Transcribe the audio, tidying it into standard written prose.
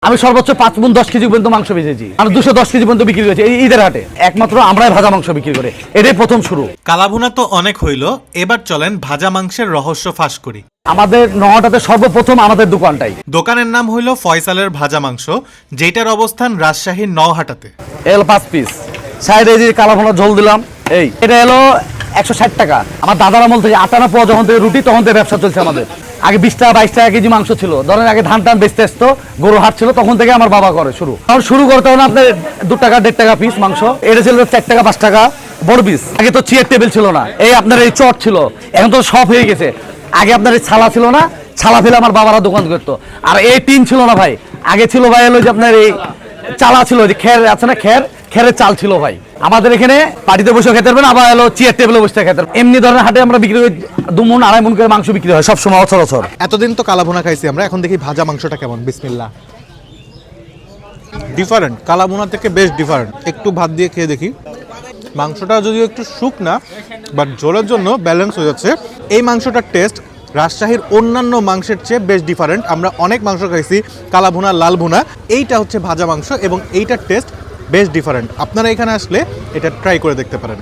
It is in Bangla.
আমি সর্বোচ্চ 5 মণ 10 কেজি পর্যন্ত মাংস বেচেছি। আমি 210 কেজি পর্যন্ত বিক্রি করেছি এই ঈদের হাটে। একমাত্র আমরাই ভাজা মাংস বিক্রি করে, এটাই প্রথম শুরু। কালাভুনা তো অনেক হইল, এবার চলেন ভাজা মাংসের রহস্য ফাঁস করি। আমাদের নহাটাতে সর্বপ্রথম আমাদের দোকানটাই। দোকানের নাম হইল ফয়সালের ভাজা মাংস, যেটার অবস্থান রাজশাহীর নওহাটাতে। এলো 5 পিস, সাইডে যে কালাভুনা ঝোল দিলাম, এই এটা এলো 160 টাকা। আমার দাদার আমল থেকে আটানা পোয়া যখন থেকে রুটি তখন থেকে ব্যবসা চলছে আমাদের। আগে 20 টাকা 22 টাকা কেজি মাংস ছিল, ধরেন আগে ধান টান বেচতে আসতো, গরু হাট ছিল, তখন থেকে আমার বাবা করে শুরু। তখন শুরু করতে হলো আপনার 2 টাকা 1.5 টাকা পিস মাংস, এটা ছিল 4 টাকা 5 টাকা বড় পিস। আগে তো চেয়ার টেবিল ছিল না, এই আপনার এই চট ছিল, এখন তো সব হয়ে গেছে। আগে আপনার এই ছালা ছিল না, ছালা ফেলে আমার বাবারা দোকান করতো। আর এই টিন ছিল না ভাই, আগে ছিল ভাই হলো যে আপনার এই চালা ছিল, যে খের আছে না, খেরের চাল ছিল ভাই। আমাদের এখানে পার্টিতে বসে খেতে পারবেন, আবার হলো চেয়ার টেবিলে বসে খেতে পারবেন। এমনি ধরনের হাটে আমরা বিক্রি করি 2 মণ 2.5 মণ করে মাংস বিক্রি হয় সবসময় অচর। এতদিন তো কালাভুনা খাইছি আমরা, এখন দেখি ভাজা মাংসটা কেমন। বিসমিল্লাহ। ডিফারেন্ট, কালাভুনা থেকে বেশ ডিফারেন্ট। একটু ভাত দিয়ে খেয়ে দেখি। মাংসটা যদিও একটু শুকনা, বাট ঝোলের জন্য ব্যালেন্স হয়ে যাচ্ছে। এই মাংসটার টেস্ট রাজশাহীর অন্যান্য মাংসের চেয়ে বেশ ডিফারেন্ট। আমরা অনেক মাংস খাইছি, কালাভুনা, লাল ভুনা, এইটা হচ্ছে ভাজা মাংস এবং এইটার টেস্ট বেশ ডিফারেন্ট। আপনারা এখানে আসলে এটা ট্রাই করে দেখতে পারেন।